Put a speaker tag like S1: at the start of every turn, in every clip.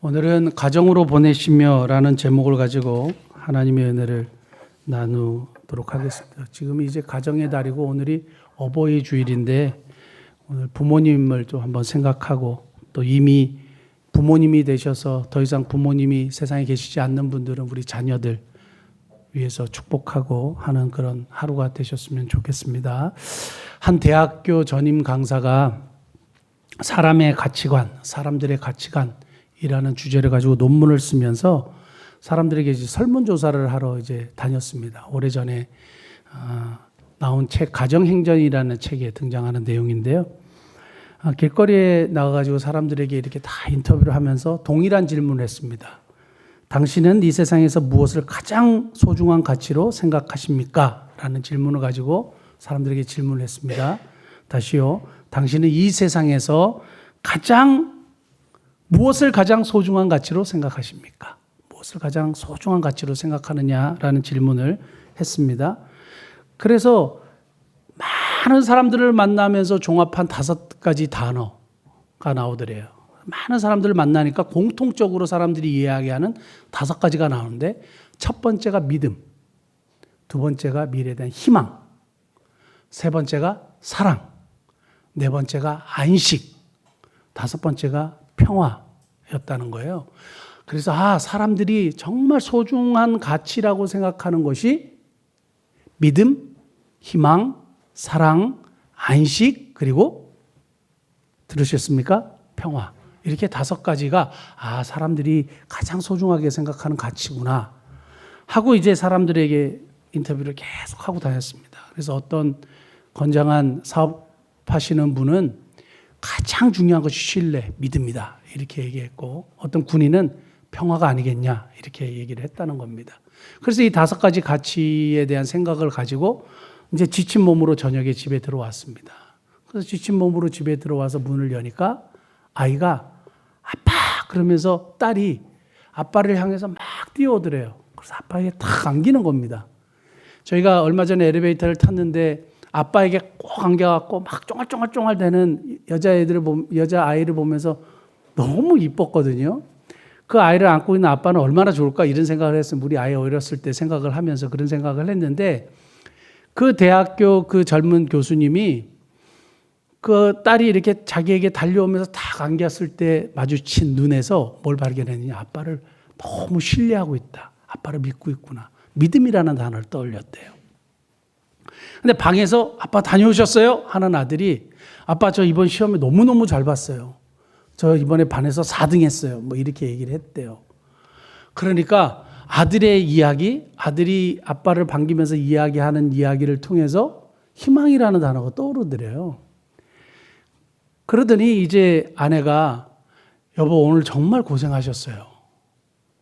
S1: 오늘은 가정으로 보내시며라는 제목을 가지고 하나님의 은혜를 나누도록 하겠습니다. 지금 이제 가정의 달이고 오늘이 어버이 주일인데 오늘 부모님을 또 한번 생각하고 또 이미 부모님이 되셔서 더 이상 부모님이 세상에 계시지 않는 분들은 우리 자녀들 위해서 축복하고 하는 그런 하루가 되셨으면 좋겠습니다. 한 대학교 전임 강사가 사람의 가치관, 사람들의 가치관이라는 주제를 가지고 논문을 쓰면서 사람들에게 이제 설문조사를 하러 이제 다녔습니다. 오래전에 나온 책 가정행전이라는 책에 등장하는 내용인데요. 길거리에 나가가지고 사람들에게 이렇게 다 인터뷰를 하면서 동일한 질문을 했습니다. 당신은 이 세상에서 무엇을 가장 소중한 가치로 생각하십니까? 라는 질문을 가지고 사람들에게 질문을 했습니다. 다시요. 당신은 이 세상에서 무엇을 가장 소중한 가치로 생각하십니까? 무엇을 가장 소중한 가치로 생각하느냐라는 질문을 했습니다. 그래서 많은 사람들을 만나면서 종합한 5가지 단어가 나오더래요. 많은 사람들을 만나니까 공통적으로 사람들이 이야기하는 5가지가 나오는데 첫 번째가 믿음, 두 번째가 미래에 대한 희망, 세 번째가 사랑, 네 번째가 안식, 5번째가 평화였다는 거예요. 그래서 사람들이 정말 소중한 가치라고 생각하는 것이 믿음, 희망, 사랑, 안식, 그리고 들으셨습니까? 평화. 이렇게 5가지가 사람들이 가장 소중하게 생각하는 가치구나 하고 이제 사람들에게 인터뷰를 계속 하고 다녔습니다. 그래서 어떤 건장한 사업하시는 분은 가장 중요한 것이 신뢰, 믿음이다 이렇게 얘기했고 어떤 군인은 평화가 아니겠냐 이렇게 얘기를 했다는 겁니다. 그래서 이 5가지 가치에 대한 생각을 가지고 이제 지친 몸으로 저녁에 집에 들어왔습니다. 그래서 지친 몸으로 집에 들어와서 문을 여니까 아이가 아빠 그러면서 딸이 아빠를 향해서 막 뛰어오더래요. 그래서 아빠에게 탁 안기는 겁니다. 저희가 얼마 전에 엘리베이터를 탔는데 아빠에게 꼭 안겨갖고 막 쫑알쫑알쫑알 대는 여자아이를 보면서 너무 이뻤거든요. 그 아이를 안고 있는 아빠는 얼마나 좋을까 이런 생각을 했어요. 우리 아이 어렸을 때 생각을 하면서 그런 생각을 했는데 그 대학교 그 젊은 교수님이 그 딸이 이렇게 자기에게 달려오면서 딱 안겼을 때 마주친 눈에서 뭘 발견했느냐. 아빠를 너무 신뢰하고 있다. 아빠를 믿고 있구나. 믿음이라는 단어를 떠올렸대요. 근데 방에서 아빠 다녀오셨어요? 하는 아들이 아빠 저 이번 시험에 너무너무 잘 봤어요. 저 이번에 반에서 4등 했어요. 뭐 이렇게 얘기를 했대요. 그러니까 아들의 이야기, 아들이 아빠를 반기면서 이야기하는 이야기를 통해서 희망이라는 단어가 떠오르더래요. 그러더니 이제 아내가 여보 오늘 정말 고생하셨어요.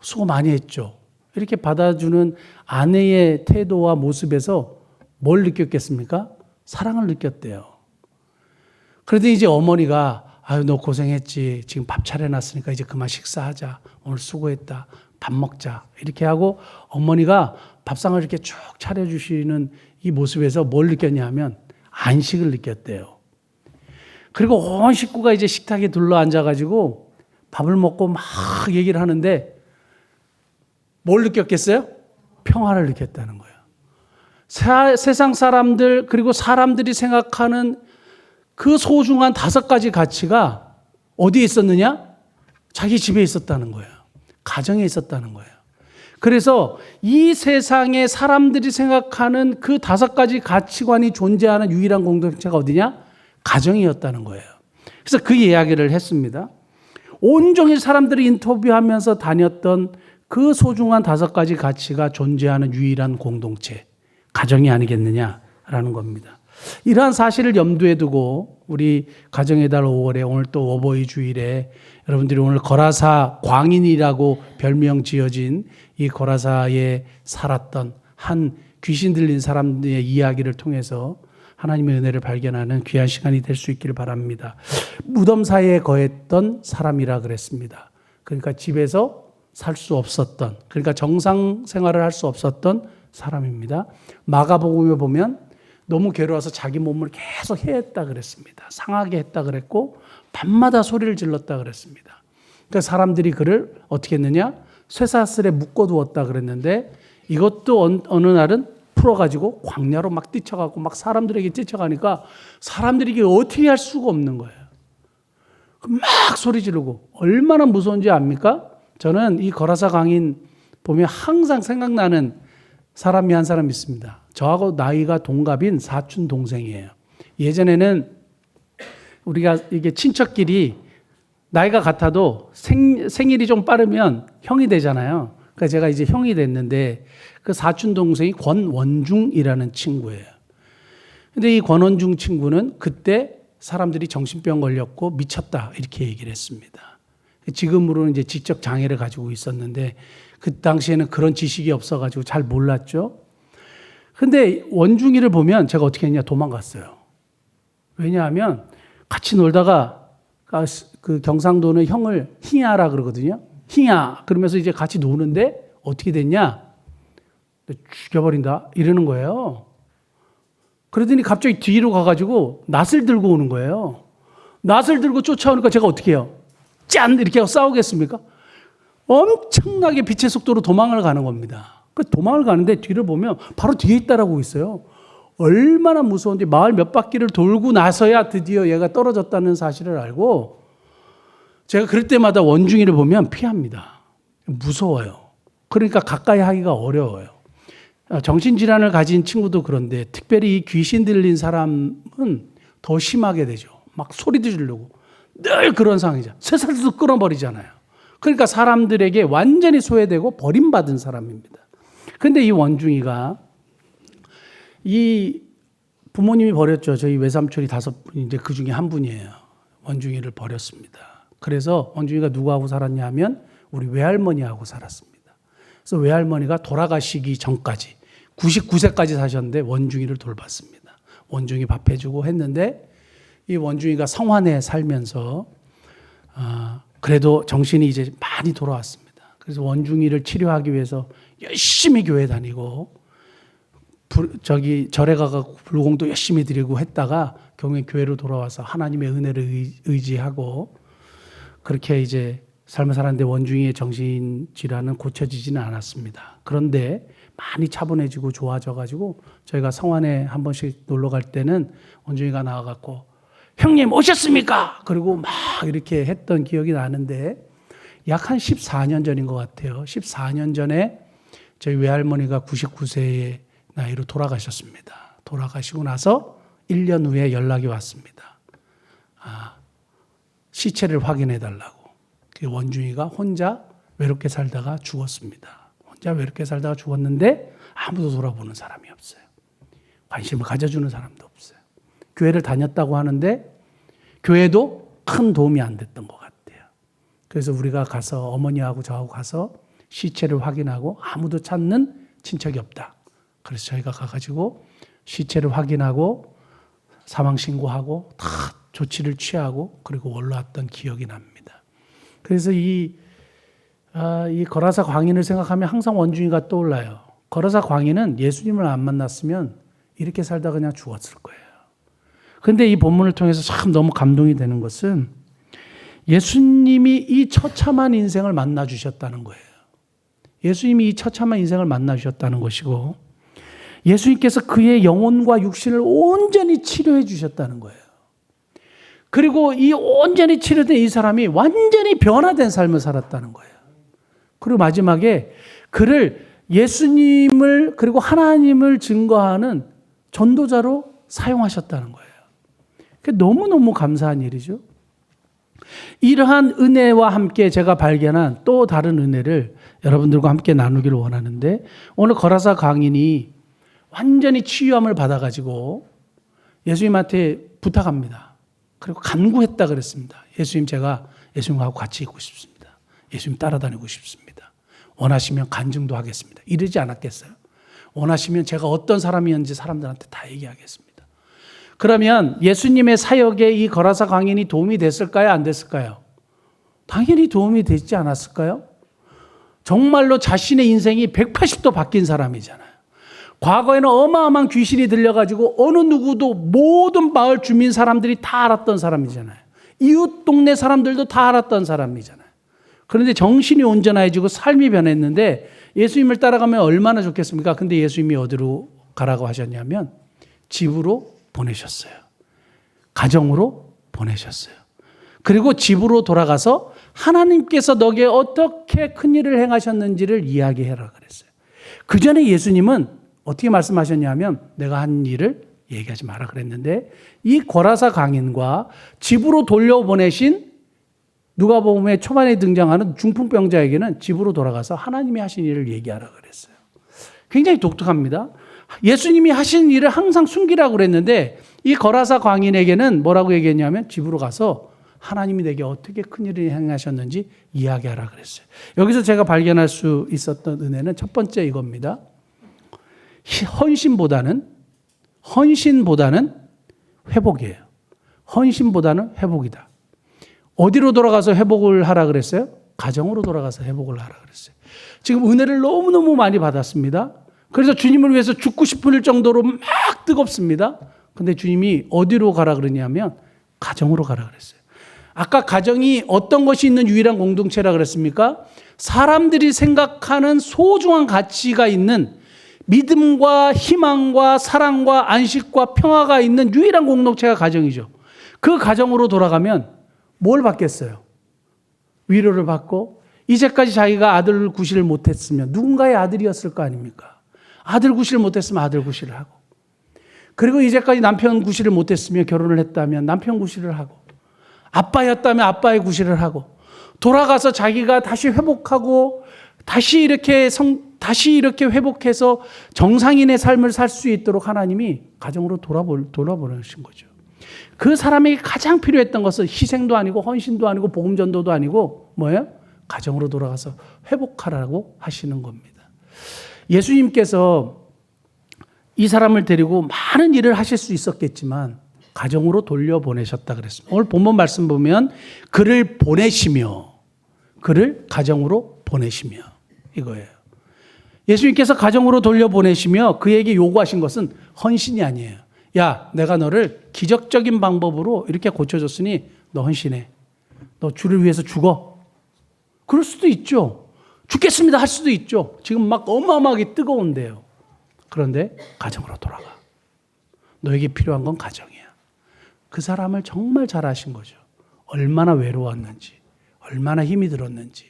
S1: 수고 많이 했죠. 이렇게 받아주는 아내의 태도와 모습에서 뭘 느꼈겠습니까? 사랑을 느꼈대요. 그러더니 이제 어머니가 아유 너 고생했지. 지금 밥 차려놨으니까 이제 그만 식사하자. 오늘 수고했다. 밥 먹자. 이렇게 하고 어머니가 밥상을 이렇게 쭉 차려주시는 이 모습에서 뭘 느꼈냐 하면 안식을 느꼈대요. 그리고 온 식구가 이제 식탁에 둘러앉아가지고 밥을 먹고 막 얘기를 하는데 뭘 느꼈겠어요? 평화를 느꼈다는 거예요. 세상 사람들 그리고 사람들이 생각하는 그 소중한 5가지 가치가 어디에 있었느냐? 자기 집에 있었다는 거예요. 가정에 있었다는 거예요. 그래서 이 세상에 사람들이 생각하는 그 5가지 가치관이 존재하는 유일한 공동체가 어디냐? 가정이었다는 거예요. 그래서 그 이야기를 했습니다. 온종일 사람들이 인터뷰하면서 다녔던 그 소중한 5가지 가치가 존재하는 유일한 공동체, 가정이 아니겠느냐라는 겁니다. 이러한 사실을 염두에 두고 우리 가정의 달 5월에 오늘 또 어버이 주일에 여러분들이 오늘 거라사 광인이라고 별명 지어진 이 거라사에 살았던 한 귀신 들린 사람들의 이야기를 통해서 하나님의 은혜를 발견하는 귀한 시간이 될 수 있기를 바랍니다. 무덤 사이에 거했던 사람이라 그랬습니다. 그러니까 집에서 살 수 없었던, 그러니까 정상 생활을 할 수 없었던 사람입니다. 마가복음에 보면 너무 괴로워서 자기 몸을 계속 해했다 그랬습니다. 상하게 했다 그랬고 밤마다 소리를 질렀다 그랬습니다. 그러니까 사람들이 그를 어떻게 했느냐? 쇠사슬에 묶어두었다 그랬는데 이것도 어느 날은 풀어가지고 광야로 막 뛰쳐가고 막 사람들에게 쫓아가니까 사람들이 이게 어떻게 할 수가 없는 거예요. 막 소리 지르고 얼마나 무서운지 압니까? 저는 이 거라사 광인 보면 항상 생각나는 사람이 한 사람 있습니다. 저하고 나이가 동갑인 사촌 동생이에요. 예전에는 우리가 이게 친척끼리 나이가 같아도 생일이 좀 빠르면 형이 되잖아요. 그러니까 제가 이제 형이 됐는데 그 사촌 동생이 권원중이라는 친구예요. 근데 이 권원중 친구는 그때 사람들이 정신병 걸렸고 미쳤다 이렇게 얘기를 했습니다. 지금으로는 이제 지적 장애를 가지고 있었는데 그 당시에는 그런 지식이 없어가지고 잘 몰랐죠. 근데 원중이를 보면 제가 어떻게 했냐 도망갔어요. 왜냐하면 같이 놀다가 그 경상도는 형을 힝야라 그러거든요. 힝야 그러면서 이제 같이 노는데 어떻게 됐냐? 죽여버린다 이러는 거예요. 그러더니 갑자기 뒤로 가가지고 낫을 들고 오는 거예요. 낫을 들고 쫓아오니까 제가 어떻게 해요? 짠! 이렇게 하고 싸우겠습니까? 엄청나게 빛의 속도로 도망을 가는 겁니다. 그 도망을 가는데 뒤를 보면 바로 뒤에 있다라고 있어요. 얼마나 무서운지 마을 몇 바퀴를 돌고 나서야 드디어 얘가 떨어졌다는 사실을 알고 제가 그럴 때마다 원중이를 보면 피합니다. 무서워요. 그러니까 가까이 하기가 어려워요. 정신질환을 가진 친구도 그런데 특별히 이 귀신 들린 사람은 더 심하게 되죠. 막 소리도 지르고 늘 그런 상황이죠. 쇠사슬도 끊어버리잖아요. 그러니까 사람들에게 완전히 소외되고 버림받은 사람입니다. 그런데 이 원중이가 이 부모님이 버렸죠. 저희 외삼촌이 5분, 이제 그 중에 한 분이에요. 원중이를 버렸습니다. 그래서 원중이가 누구하고 살았냐 하면 우리 외할머니하고 살았습니다. 그래서 외할머니가 돌아가시기 전까지 99세까지 사셨는데 원중이를 돌봤습니다. 원중이 밥 해주고 했는데 이 원중이가 성환에 살면서 그래도 정신이 이제 많이 돌아왔습니다. 그래서 원중이를 치료하기 위해서 열심히 교회 다니고 절에 가서 불공도 열심히 드리고 했다가 경에 교회로 돌아와서 하나님의 은혜를 의지하고 그렇게 이제 삶을 살았는데 원중이의 정신질환은 고쳐지지는 않았습니다. 그런데 많이 차분해지고 좋아져가지고 저희가 성안에 한 번씩 놀러 갈 때는 원중이가 나와갖고 형님 오셨습니까? 그리고 막 이렇게 했던 기억이 나는데 약 한 14년 전인 것 같아요. 14년 전에 저희 외할머니가 99세의 나이로 돌아가셨습니다. 돌아가시고 나서 1년 후에 연락이 왔습니다. 시체를 확인해 달라고. 원중이가 혼자 외롭게 살다가 죽었습니다. 혼자 외롭게 살다가 죽었는데 아무도 돌아보는 사람이 없어요. 관심을 가져주는 사람도 없어요. 교회를 다녔다고 하는데 교회도 큰 도움이 안 됐던 것 같아요. 그래서 우리가 가서 어머니하고 저하고 가서 시체를 확인하고 아무도 찾는 친척이 없다. 그래서 저희가 가가지고 시체를 확인하고 사망신고하고 다 조치를 취하고 그리고 올라왔던 기억이 납니다. 그래서 이 거라사 광인을 생각하면 항상 원중이가 떠올라요. 거라사 광인은 예수님을 안 만났으면 이렇게 살다 그냥 죽었을 거예요. 그런데 이 본문을 통해서 참 너무 감동이 되는 것은 예수님이 이 처참한 인생을 만나 주셨다는 거예요. 예수님이 이 처참한 인생을 만나 주셨다는 것이고 예수님께서 그의 영혼과 육신을 온전히 치료해 주셨다는 거예요. 그리고 이 온전히 치료된 이 사람이 완전히 변화된 삶을 살았다는 거예요. 그리고 마지막에 그를 예수님을 그리고 하나님을 증거하는 전도자로 사용하셨다는 거예요. 너무너무 감사한 일이죠. 이러한 은혜와 함께 제가 발견한 또 다른 은혜를 여러분들과 함께 나누기를 원하는데 오늘 거라사 광인이 완전히 치유함을 받아가지고 예수님한테 부탁합니다. 그리고 간구했다 그랬습니다. 예수님 제가 예수님하고 같이 있고 싶습니다. 예수님 따라다니고 싶습니다. 원하시면 간증도 하겠습니다. 이러지 않았겠어요? 원하시면 제가 어떤 사람이었는지 사람들한테 다 얘기하겠습니다. 그러면 예수님의 사역에 이 거라사 광인이 도움이 됐을까요? 안 됐을까요? 당연히 도움이 되지 않았을까요? 정말로 자신의 인생이 180도 바뀐 사람이잖아요. 과거에는 어마어마한 귀신이 들려가지고 어느 누구도 모든 마을 주민 사람들이 다 알았던 사람이잖아요. 이웃 동네 사람들도 다 알았던 사람이잖아요. 그런데 정신이 온전해지고 삶이 변했는데 예수님을 따라가면 얼마나 좋겠습니까? 근데 예수님이 어디로 가라고 하셨냐면 집으로 보내셨어요. 가정으로 보내셨어요. 그리고 집으로 돌아가서 하나님께서 너에게 어떻게 큰 일을 행하셨는지를 이야기해라 그랬어요. 그 전에 예수님은 어떻게 말씀하셨냐면 내가 한 일을 얘기하지 마라 그랬는데 이 거라사 강인과 집으로 돌려보내신 누가복음의 초반에 등장하는 중풍병자에게는 집으로 돌아가서 하나님이 하신 일을 얘기하라 그랬어요. 굉장히 독특합니다. 예수님이 하신 일을 항상 숨기라고 그랬는데 이 거라사 광인에게는 뭐라고 얘기했냐면 집으로 가서 하나님이 내게 어떻게 큰 일을 행하셨는지 이야기하라 그랬어요. 여기서 제가 발견할 수 있었던 은혜는 첫 번째 이겁니다. 헌신보다는 회복이에요. 헌신보다는 회복이다. 어디로 돌아가서 회복을 하라 그랬어요? 가정으로 돌아가서 회복을 하라 그랬어요. 지금 은혜를 너무너무 많이 받았습니다. 그래서 주님을 위해서 죽고 싶을 정도로 막 뜨겁습니다. 근데 주님이 어디로 가라 그러냐면 가정으로 가라 그랬어요. 아까 가정이 어떤 것이 있는 유일한 공동체라 그랬습니까? 사람들이 생각하는 소중한 가치가 있는 믿음과 희망과 사랑과 안식과 평화가 있는 유일한 공동체가 가정이죠. 그 가정으로 돌아가면 뭘 받겠어요? 위로를 받고 이제까지 자기가 아들 구실을 못했으면 누군가의 아들이었을 거 아닙니까? 아들 구실을 못했으면 아들 구실을 하고 그리고 이제까지 남편 구실을 못했으면 결혼을 했다면 남편 구실을 하고 아빠였다면 아빠의 구실을 하고 돌아가서 자기가 다시 회복하고 다시 이렇게 회복해서 정상인의 삶을 살 수 있도록 하나님이 가정으로 돌아보내신 거죠. 그 사람에게 가장 필요했던 것은 희생도 아니고 헌신도 아니고 복음전도도 아니고 뭐예요? 가정으로 돌아가서 회복하라고 하시는 겁니다. 예수님께서 이 사람을 데리고 많은 일을 하실 수 있었겠지만 가정으로 돌려보내셨다 그랬습니다. 오늘 본문 말씀 보면 그를 가정으로 보내시며 이거예요. 예수님께서 가정으로 돌려보내시며 그에게 요구하신 것은 헌신이 아니에요. 야, 내가 너를 기적적인 방법으로 이렇게 고쳐줬으니 너 헌신해. 너 주를 위해서 죽어. 그럴 수도 있죠. 죽겠습니다 할 수도 있죠. 지금 막 어마어마하게 뜨거운데요. 그런데 가정으로 돌아가. 너에게 필요한 건 가정이야. 그 사람을 정말 잘 아신 거죠. 얼마나 외로웠는지, 얼마나 힘이 들었는지,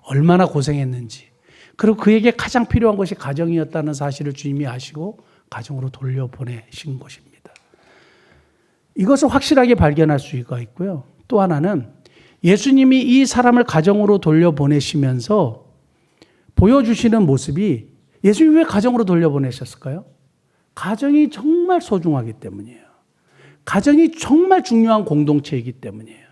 S1: 얼마나 고생했는지. 그리고 그에게 가장 필요한 것이 가정이었다는 사실을 주님이 아시고 가정으로 돌려보내신 것입니다. 이것을 확실하게 발견할 수가 있고요. 또 하나는 예수님이 이 사람을 가정으로 돌려보내시면서 보여주시는 모습이 예수님이 왜 가정으로 돌려보내셨을까요? 가정이 정말 소중하기 때문이에요. 가정이 정말 중요한 공동체이기 때문이에요.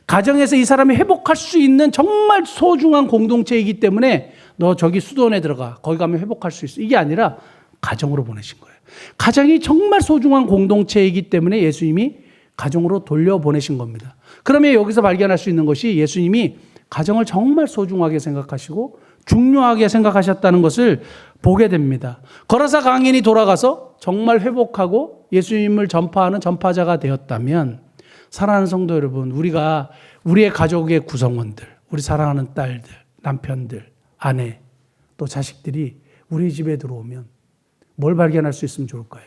S1: 가정에서 이 사람이 회복할 수 있는 정말 소중한 공동체이기 때문에 너 저기 수도원에 들어가. 거기 가면 회복할 수 있어. 이게 아니라 가정으로 보내신 거예요. 가정이 정말 소중한 공동체이기 때문에 예수님이 가정으로 돌려보내신 겁니다. 그러면 여기서 발견할 수 있는 것이 예수님이 가정을 정말 소중하게 생각하시고 중요하게 생각하셨다는 것을 보게 됩니다. 거라사 강인이 돌아가서 정말 회복하고 예수님을 전파하는 전파자가 되었다면 사랑하는 성도 여러분, 우리가 우리의 가족의 구성원들, 우리 사랑하는 딸들, 남편들, 아내, 또 자식들이 우리 집에 들어오면 뭘 발견할 수 있으면 좋을까요?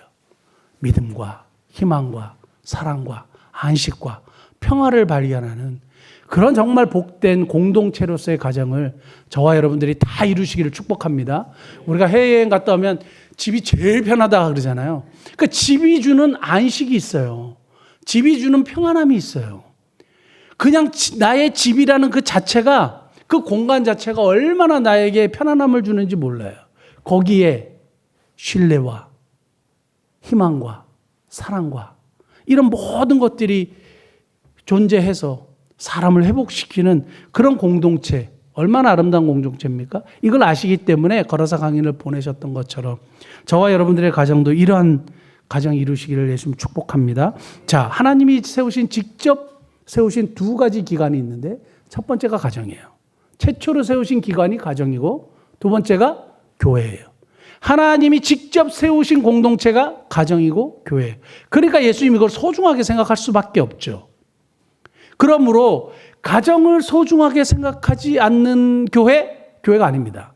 S1: 믿음과 희망과 사랑과 안식과 평화를 발견하는 그런 정말 복된 공동체로서의 가정을 저와 여러분들이 다 이루시기를 축복합니다. 우리가 해외여행 갔다 오면 집이 제일 편하다 그러잖아요. 그러니까 집이 주는 안식이 있어요. 집이 주는 평안함이 있어요. 그냥 나의 집이라는 그 자체가, 그 공간 자체가 얼마나 나에게 편안함을 주는지 몰라요. 거기에 신뢰와 희망과 사랑과 이런 모든 것들이 존재해서 사람을 회복시키는 그런 공동체, 얼마나 아름다운 공동체입니까? 이걸 아시기 때문에 거라사 강인을 보내셨던 것처럼 저와 여러분들의 가정도 이러한 가정 이루시기를 예수님 축복합니다. 자, 하나님이 직접 세우신 두 가지 기관이 있는데 첫 번째가 가정이에요. 최초로 세우신 기관이 가정이고 두 번째가 교회예요. 하나님이 직접 세우신 공동체가 가정이고 교회예요. 그러니까 예수님이 이걸 소중하게 생각할 수밖에 없죠. 그러므로 가정을 소중하게 생각하지 않는 교회가 아닙니다.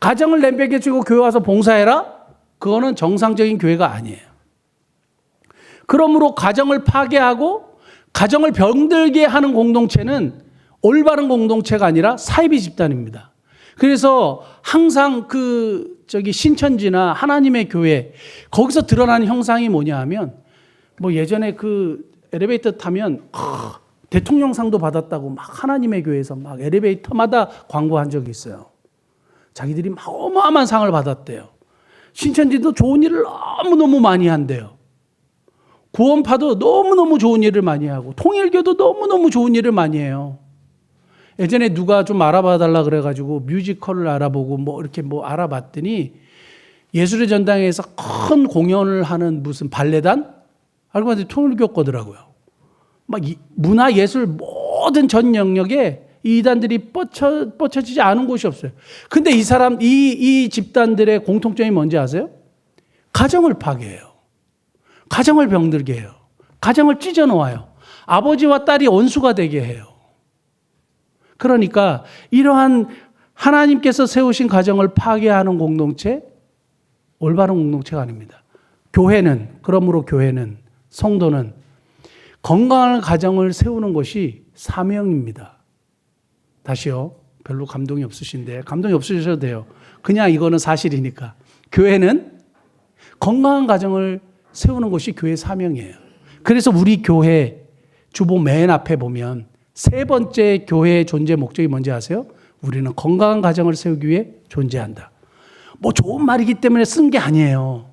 S1: 가정을 내팽개치고 교회 와서 봉사해라? 그거는 정상적인 교회가 아니에요. 그러므로 가정을 파괴하고 가정을 병들게 하는 공동체는 올바른 공동체가 아니라 사이비 집단입니다. 그래서 항상 신천지나 하나님의 교회, 거기서 드러나는 형상이 뭐냐 하면, 예전에 엘리베이터 타면, 대통령상도 받았다고 막 하나님의 교회에서 막 엘리베이터마다 광고한 적이 있어요. 자기들이 막 어마어마한 상을 받았대요. 신천지도 좋은 일을 너무너무 많이 한대요. 구원파도 너무너무 좋은 일을 많이 하고, 통일교도 너무너무 좋은 일을 많이 해요. 예전에 누가 좀 알아봐 달라 그래가지고 뮤지컬을 알아보고 이렇게 알아봤더니 예술의 전당에서 큰 공연을 하는 무슨 발레단? 알고 봤더니 통일교 거더라고요. 문화 예술 모든 전 영역에 이 이단들이 뻗쳐지지 않은 곳이 없어요. 근데 이 집단들의 공통점이 뭔지 아세요? 가정을 파괴해요. 가정을 병들게 해요. 가정을 찢어놓아요. 아버지와 딸이 원수가 되게 해요. 그러니까 이러한 하나님께서 세우신 가정을 파괴하는 공동체, 올바른 공동체가 아닙니다. 그러므로 교회는, 성도는 건강한 가정을 세우는 것이 사명입니다. 다시요. 별로 감동이 없으신데, 감동이 없으셔도 돼요. 그냥 이거는 사실이니까. 교회는 건강한 가정을 세우는 것이 교회 사명이에요. 그래서 우리 교회 주보 맨 앞에 보면 세 번째 교회의 존재 목적이 뭔지 아세요? 우리는 건강한 가정을 세우기 위해 존재한다. 좋은 말이기 때문에 쓴 게 아니에요.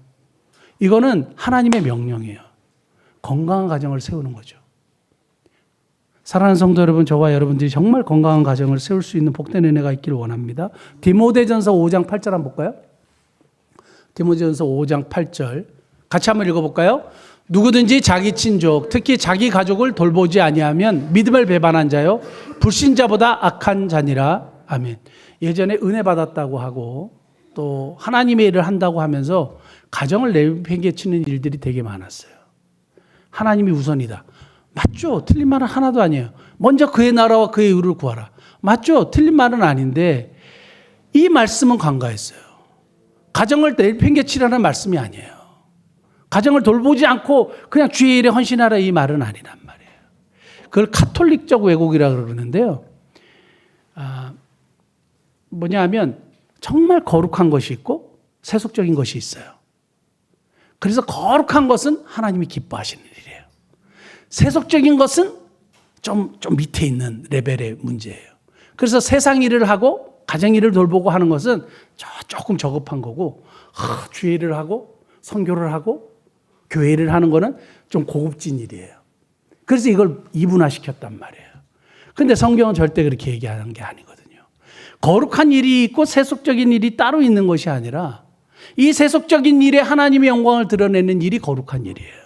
S1: 이거는 하나님의 명령이에요. 건강한 가정을 세우는 거죠. 사랑하는 성도 여러분, 저와 여러분들이 정말 건강한 가정을 세울 수 있는 복된 은혜가 있기를 원합니다. 디모데전서 5장 8절 한번 볼까요? 디모데전서 5장 8절 같이 한번 읽어볼까요? 누구든지 자기 친족, 특히 자기 가족을 돌보지 아니하면 믿음을 배반한 자요 불신자보다 악한 자니라. 아멘. 예전에 은혜 받았다고 하고 또 하나님의 일을 한다고 하면서 가정을 내팽개치는 일들이 되게 많았어요. 하나님이 우선이다. 맞죠? 틀린 말은 하나도 아니에요. 먼저 그의 나라와 그의 의를 구하라. 맞죠? 틀린 말은 아닌데 이 말씀은 간과했어요. 가정을 내팽개치라는 말씀이 아니에요. 가정을 돌보지 않고 그냥 주의 일에 헌신하라, 이 말은 아니란 말이에요. 그걸 카톨릭적 왜곡이라고 그러는데요. 뭐냐 하면 정말 거룩한 것이 있고 세속적인 것이 있어요. 그래서 거룩한 것은 하나님이 기뻐하시는 일이에요. 세속적인 것은 좀 밑에 있는 레벨의 문제예요. 그래서 세상 일을 하고 가정 일을 돌보고 하는 것은 조금 저급한 거고, 주의 일을 하고 선교를 하고 교회 일을 하는 거는 좀 고급진 일이에요. 그래서 이걸 이분화시켰단 말이에요. 근데 성경은 절대 그렇게 얘기하는 게 아니거든요. 거룩한 일이 있고 세속적인 일이 따로 있는 것이 아니라 이 세속적인 일에 하나님의 영광을 드러내는 일이 거룩한 일이에요.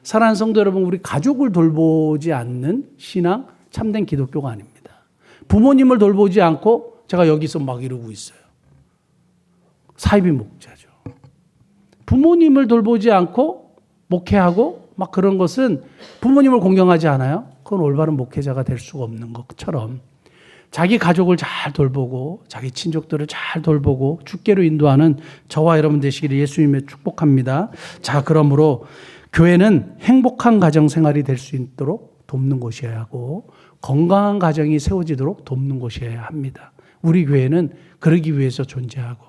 S1: 사랑하는 성도 여러분, 우리 가족을 돌보지 않는 신앙, 참된 기독교가 아닙니다. 부모님을 돌보지 않고 제가 여기서 막 이러고 있어요. 사이비 목자죠. 부모님을 돌보지 않고 목회하고 막 그런 것은 부모님을 공경하지 않아요? 그건 올바른 목회자가 될 수가 없는 것처럼 자기 가족을 잘 돌보고 자기 친족들을 잘 돌보고 주께로 인도하는 저와 여러분 되시기를 예수님의 축복합니다. 자, 그러므로 교회는 행복한 가정 생활이 될 수 있도록 돕는 곳이어야 하고 건강한 가정이 세워지도록 돕는 곳이어야 합니다. 우리 교회는 그러기 위해서 존재하고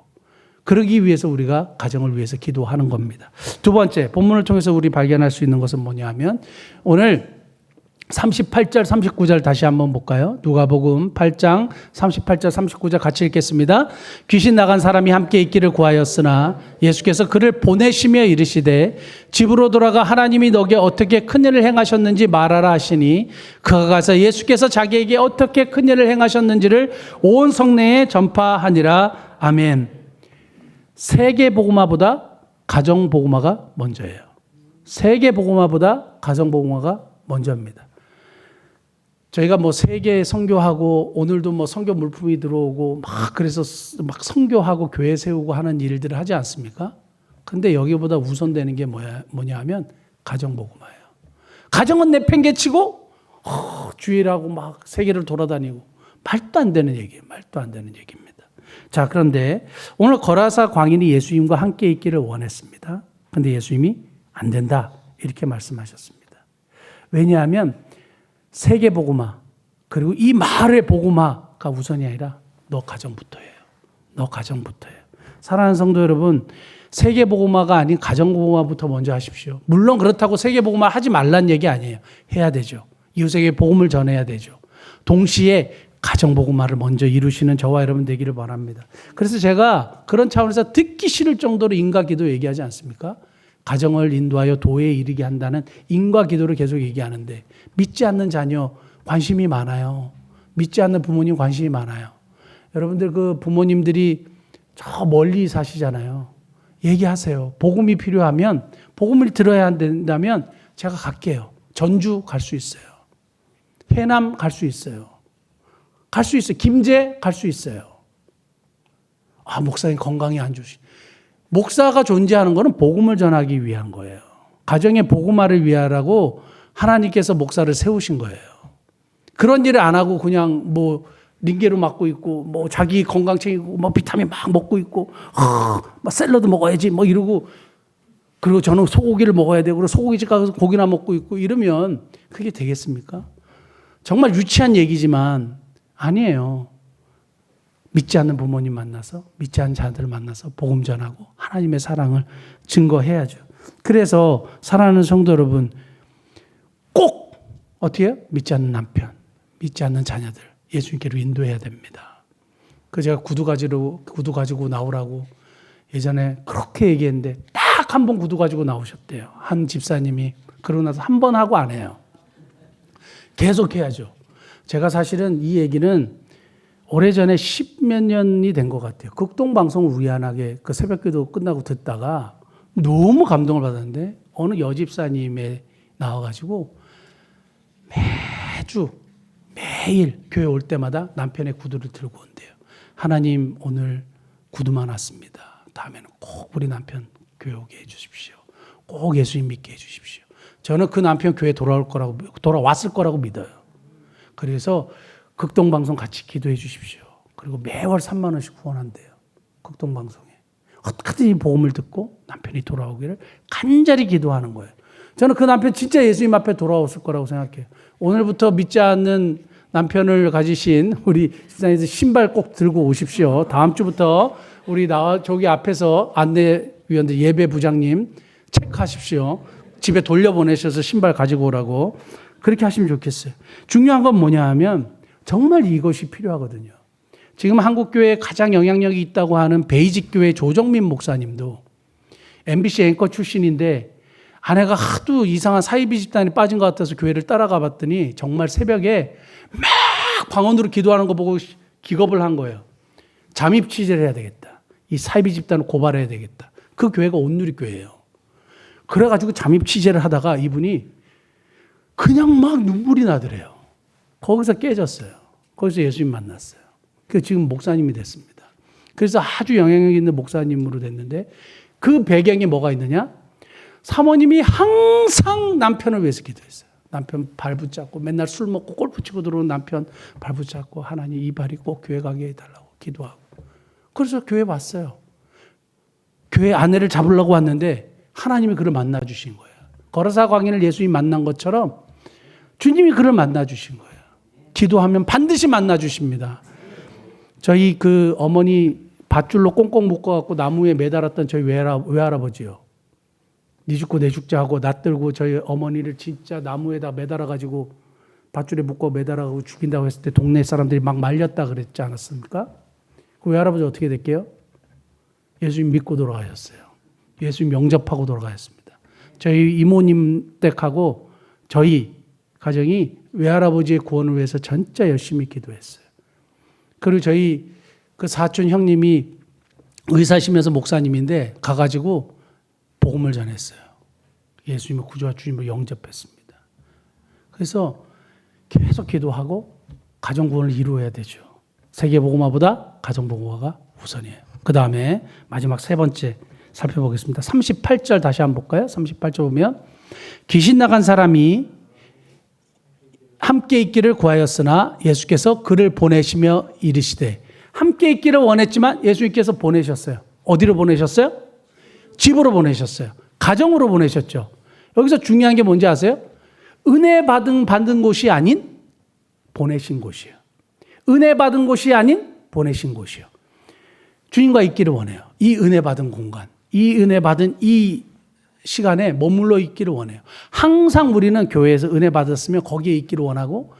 S1: 그러기 위해서 우리가 가정을 위해서 기도하는 겁니다. 두 번째, 본문을 통해서 우리 발견할 수 있는 것은 뭐냐 하면 오늘 38절, 39절 다시 한번 볼까요? 누가복음 8장 38절, 39절 같이 읽겠습니다. 귀신 나간 사람이 함께 있기를 구하였으나 예수께서 그를 보내시며 이르시되 집으로 돌아가 하나님이 너에게 어떻게 큰 일을 행하셨는지 말하라 하시니 그가 가서 예수께서 자기에게 어떻게 큰 일을 행하셨는지를 온 성내에 전파하니라. 아멘. 세계 복음화보다 가정 복음화가 먼저예요. 세계 복음화보다 가정 복음화가 먼저입니다. 저희가 세계 선교하고 오늘도 선교 물품이 들어오고 그래서 선교하고 교회 세우고 하는 일들을 하지 않습니까? 근데 여기보다 우선되는 게 뭐냐 하면 가정 복음화예요. 가정은 내팽개치고 주일하고 막 세계를 돌아다니고 말도 안 되는 얘기예요. 말도 안 되는 얘기입니다. 자, 그런데 오늘 거라사 광인이 예수님과 함께 있기를 원했습니다. 그런데 예수님이 안 된다 이렇게 말씀하셨습니다. 왜냐하면 세계 복음화 그리고 이 마을의 복음화가 우선이 아니라 너 가정부터예요. 너 가정부터예요. 사랑하는 성도 여러분, 세계 복음화가 아닌 가정 복음화부터 먼저 하십시오. 물론 그렇다고 세계 복음화 하지 말란 얘기 아니에요. 해야 되죠. 이웃에게 복음을 전해야 되죠. 동시에 가정 복음화를 먼저 이루시는 저와 여러분 되기를 바랍니다. 그래서 제가 그런 차원에서 듣기 싫을 정도로 인과 기도 얘기하지 않습니까? 가정을 인도하여 도에 이르게 한다는 인과 기도를 계속 얘기하는데 믿지 않는 자녀 관심이 많아요. 믿지 않는 부모님 관심이 많아요. 여러분들 그 부모님들이 저 멀리 사시잖아요. 얘기하세요. 복음이 필요하면 복음을 들어야 된다면 제가 갈게요. 전주 갈 수 있어요. 해남 갈 수 있어요. 갈 수 있어요. 김제 갈 수 있어요. 아, 목사님 건강이 안 좋으시. 목사가 존재하는 것은 복음을 전하기 위한 거예요. 가정의 복음화를 위하라고 하나님께서 목사를 세우신 거예요. 그런 일을 안 하고 그냥 뭐 링게로 맞고 있고 뭐 자기 건강 챙기고 뭐 비타민 막 먹고 있고 막 샐러드 먹어야지 뭐 이러고 그리고 저는 소고기를 먹어야 되고 그리고 소고기집 가서 고기나 먹고 있고 이러면 그게 되겠습니까? 정말 유치한 얘기지만 아니에요. 믿지 않는 부모님 만나서 믿지 않는 자들 만나서 복음 전하고 하나님의 사랑을 증거해야죠. 그래서 사랑하는 성도 여러분 꼭 어떻게 해요? 믿지 않는 남편, 믿지 않는 자녀들 예수님께로 인도해야 됩니다. 그 제가 구두 가지고 나오라고 예전에 그렇게 얘기했는데 딱 한 번 구두 가지고 나오셨대요. 한 집사님이. 그러고 나서 한 번 하고 안 해요. 계속 해야죠. 제가 사실은 이 얘기는 오래전에 10몇 년이 된 것 같아요. 극동방송을 우연하게 그 새벽기도 끝나고 듣다가 너무 감동을 받았는데 어느 여집사님에 나와가지고 매일 교회 올 때마다 남편의 구두를 들고 온대요. 하나님 오늘 구두만 왔습니다. 다음에는 꼭 우리 남편 교회 오게 해주십시오. 꼭 예수님 믿게 해주십시오. 저는 그 남편 교회 돌아왔을 거라고 믿어요. 그래서 극동방송 같이 기도해 주십시오. 그리고 매월 3만 원씩 후원한대요. 극동방송에. 어떻게든 이 복음을 듣고 남편이 돌아오기를 간절히 기도하는 거예요. 저는 그 남편 진짜 예수님 앞에 돌아왔을 거라고 생각해요. 오늘부터 믿지 않는 남편을 가지신 우리 집사님들 신발 꼭 들고 오십시오. 다음 주부터 우리 저기 앞에서 안내위원들 예배 부장님 체크하십시오. 집에 돌려보내셔서 신발 가지고 오라고. 그렇게 하시면 좋겠어요. 중요한 건 뭐냐 하면 정말 이것이 필요하거든요. 지금 한국교회에 가장 영향력이 있다고 하는 베이직교회 조정민 목사님도 MBC 앵커 출신인데 아내가 하도 이상한 사이비 집단에 빠진 것 같아서 교회를 따라가 봤더니 정말 새벽에 막 방언으로 기도하는 거 보고 기겁을 한 거예요. 잠입 취재를 해야 되겠다. 이 사이비 집단을 고발해야 되겠다. 그 교회가 온누리교회예요. 그래가지고 잠입 취재를 하다가 이분이 그냥 막 눈물이 나더래요. 거기서 깨졌어요. 거기서 예수님 만났어요. 그래서 지금 목사님이 됐습니다. 그래서 아주 영향력 있는 목사님으로 됐는데 그 배경에 뭐가 있느냐? 사모님이 항상 남편을 위해서 기도했어요. 남편 발 붙잡고 맨날 술 먹고 골프 치고 들어오는 남편 발 붙잡고 하나님 이 발이 꼭 교회 가게 해달라고 기도하고. 그래서 교회 왔어요. 교회 아내를 잡으려고 왔는데 하나님이 그를 만나 주신 거예요. 거라사 광인을 예수님이 만난 것처럼 주님이 그를 만나 주신 거예요. 기도하면 반드시 만나 주십니다. 저희 그 어머니 밧줄로 꽁꽁 묶어갖고 나무에 매달았던 저희 외할아버지요. 니 죽고 내 죽자 하고 낯들고 저희 어머니를 진짜 나무에다 매달아가지고 밧줄에 묶어 매달아가지고 죽인다고 했을 때 동네 사람들이 막 말렸다 그랬지 않았습니까? 그 외할아버지 어떻게 됐게요? 예수님 믿고 돌아가셨어요. 예수님 영접하고 돌아가셨습니다. 저희 이모님 댁하고 저희 가정이 외할아버지의 구원을 위해서 진짜 열심히 기도했어요. 그리고 저희 그 사촌 형님이 의사시면서 목사님인데 가가지고 복음을 전했어요. 예수님의 구주와 주님을 영접했습니다. 그래서 계속 기도하고 가정구원을 이루어야 되죠. 세계복음화보다 가정복음화가 우선이에요. 그 다음에 마지막 세 번째 살펴보겠습니다. 38절 다시 한번 볼까요? 38절 보면 귀신 나간 사람이 함께 있기를 구하였으나 예수께서 그를 보내시며 이르시되, 함께 있기를 원했지만 예수님께서 보내셨어요. 어디로 보내셨어요? 집으로 보내셨어요. 가정으로 보내셨죠. 여기서 중요한 게 뭔지 아세요? 은혜 받은 곳이 아닌 보내신 곳이에요. 은혜 받은 곳이 아닌 보내신 곳이요. 주님과 있기를 원해요. 이 은혜 받은 공간, 이 은혜 받은 이 시간에 머물러 있기를 원해요. 항상 우리는 교회에서 은혜 받았으면 거기에 있기를 원하고,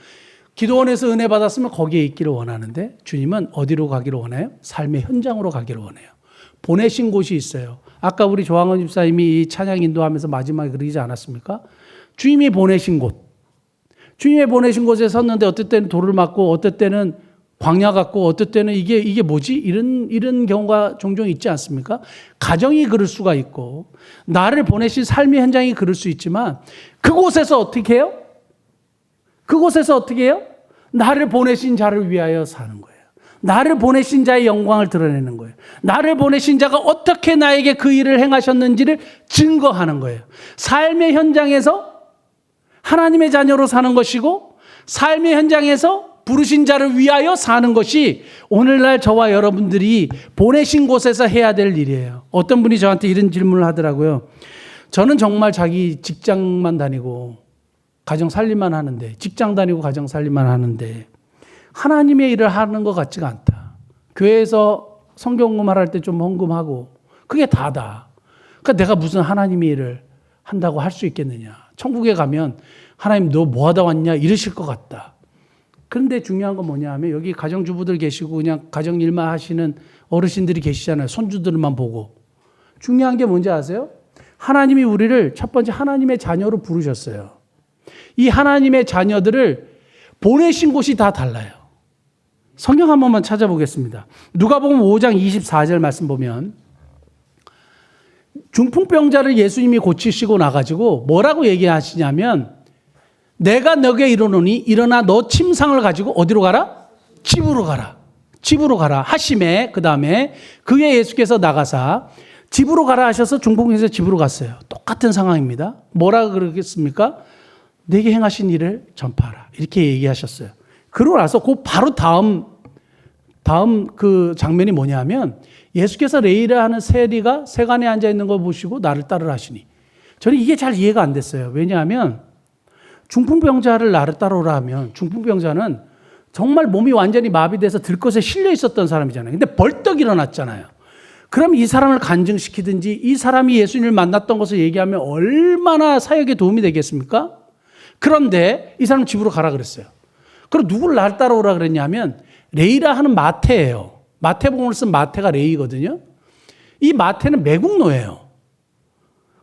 S1: 기도원에서 은혜 받았으면 거기에 있기를 원하는데, 주님은 어디로 가기를 원해요? 삶의 현장으로 가기를 원해요. 보내신 곳이 있어요. 아까 우리 조항원 집사님이 이 찬양 인도하면서 마지막에 그러지 않았습니까? 주님이 보내신 곳. 주님이 보내신 곳에 섰는데 어떨 때는 돌을 맞고, 어떨 때는 광야 같고, 어떨 때는 이게 뭐지? 이런 경우가 종종 있지 않습니까? 가정이 그럴 수가 있고, 나를 보내신 삶의 현장이 그럴 수 있지만, 그곳에서 어떻게 해요? 그곳에서 어떻게 해요? 나를 보내신 자를 위하여 사는 거예요. 나를 보내신 자의 영광을 드러내는 거예요. 나를 보내신 자가 어떻게 나에게 그 일을 행하셨는지를 증거하는 거예요. 삶의 현장에서 하나님의 자녀로 사는 것이고, 삶의 현장에서 부르신 자를 위하여 사는 것이 오늘날 저와 여러분들이 보내신 곳에서 해야 될 일이에요. 어떤 분이 저한테 이런 질문을 하더라고요. 저는 정말 자기 직장만 다니고 가정 살림만 하는데, 직장 다니고 가정 살림만 하는데 하나님의 일을 하는 것 같지가 않다. 교회에서 성경공부를 할 때 좀 헌금하고 그게 다다. 그러니까 내가 무슨 하나님의 일을 한다고 할 수 있겠느냐. 천국에 가면 하나님 너 뭐 하다 왔냐 이러실 것 같다. 그런데 중요한 건 뭐냐 하면, 여기 가정주부들 계시고 그냥 가정 일만 하시는 어르신들이 계시잖아요. 손주들만 보고. 중요한 게 뭔지 아세요? 하나님이 우리를 첫 번째 하나님의 자녀로 부르셨어요. 이 하나님의 자녀들을 보내신 곳이 다 달라요. 성경 한 번만 찾아보겠습니다. 누가복음 5장 24절 말씀 보면, 중풍병자를 예수님이 고치시고 나가지고 뭐라고 얘기하시냐면, 내가 너에게 이르노니 일어나 너 침상을 가지고 어디로 가라? 집으로 가라. 집으로 가라 하심에, 그 다음에 그의 예수께서 나가사 집으로 가라 하셔서 중풍병자에서 집으로 갔어요. 똑같은 상황입니다. 뭐라 그러겠습니까? 내게 행하신 일을 전파하라. 이렇게 얘기하셨어요. 그러고 나서 그 바로 다음 그 장면이 뭐냐면, 예수께서 레이라 하는 세리가 세간에 앉아 있는 걸 보시고 나를 따르라 하시니. 저는 이게 잘 이해가 안 됐어요. 왜냐하면 중풍병자를 나를 따르라 하면, 중풍병자는 정말 몸이 완전히 마비돼서 들것에 실려 있었던 사람이잖아요. 근데 벌떡 일어났잖아요. 그럼 이 사람을 간증시키든지 이 사람이 예수님을 만났던 것을 얘기하면 얼마나 사역에 도움이 되겠습니까? 그런데 이 사람 집으로 가라 그랬어요. 그럼 누구를 날 따라오라 그랬냐면, 레이라 하는 마태예요. 마태복음을 쓴 마태가 레이거든요. 이 마태는 매국노예요.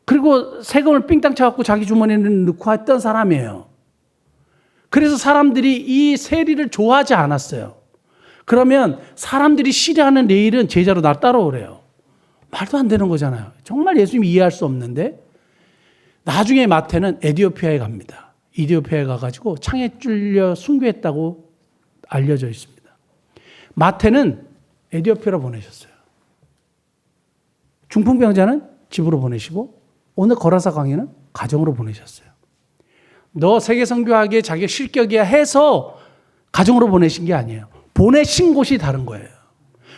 S1: 그리고 세금을 삥땅 차갖고 자기 주머니에 넣고 했던 사람이에요. 그래서 사람들이 이 세리를 좋아하지 않았어요. 그러면 사람들이 싫어하는 레이는 제자로 날 따라오래요. 말도 안 되는 거잖아요. 정말 예수님이 이해할 수 없는데, 나중에 마태는 에티오피아에 갑니다. 에티오피아에 가가지고 창에 찔려 순교했다고 알려져 있습니다. 마태는 에티오피아로 보내셨어요. 중풍병자는 집으로 보내시고, 오늘 거라사 강의는 가정으로 보내셨어요. 너 세계 선교하기에 자기 실격이야 해서 가정으로 보내신 게 아니에요. 보내신 곳이 다른 거예요.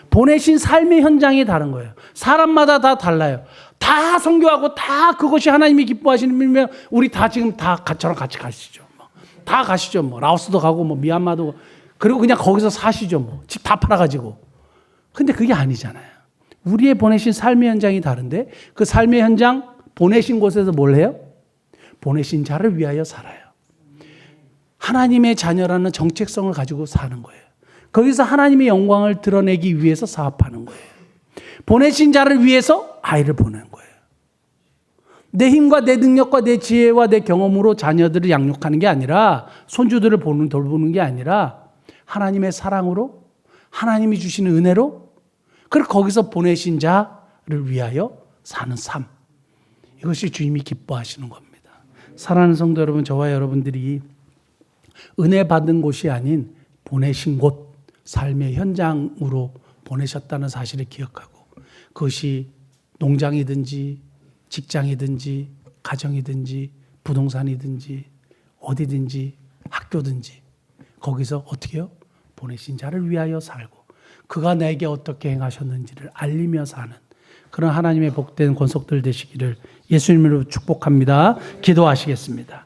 S1: 보내신 삶의 현장이 다른 거예요. 사람마다 다 달라요. 다 선교하고 다 그것이 하나님이 기뻐하시는 일이면 우리 다 지금 다 저랑 같이 가시죠. 다 가시죠. 라오스도 가고 미얀마도, 그리고 그냥 거기서 사시죠. 집 다 팔아가지고. 근데 그게 아니잖아요. 우리의 보내신 삶의 현장이 다른데, 그 삶의 현장 보내신 곳에서 뭘 해요? 보내신 자를 위하여 살아요. 하나님의 자녀라는 정체성을 가지고 사는 거예요. 거기서 하나님의 영광을 드러내기 위해서 사업하는 거예요. 보내신 자를 위해서 아이를 보내는 거예요. 내 힘과 내 능력과 내 지혜와 내 경험으로 자녀들을 양육하는 게 아니라, 손주들을 돌보는 게 아니라, 하나님의 사랑으로, 하나님이 주시는 은혜로, 그리고 거기서 보내신 자를 위하여 사는 삶. 이것이 주님이 기뻐하시는 겁니다. 사랑하는 성도 여러분, 저와 여러분들이 은혜 받은 곳이 아닌 보내신 곳, 삶의 현장으로 보내셨다는 사실을 기억하고, 그것이 농장이든지 직장이든지 가정이든지 부동산이든지 어디든지 학교든지 거기서 어떻게 해요? 보내신 자를 위하여 살고 그가 내게 어떻게 행하셨는지를 알리며 사는 그런 하나님의 복된 권속들 되시기를 예수님으로 축복합니다. 기도하시겠습니다.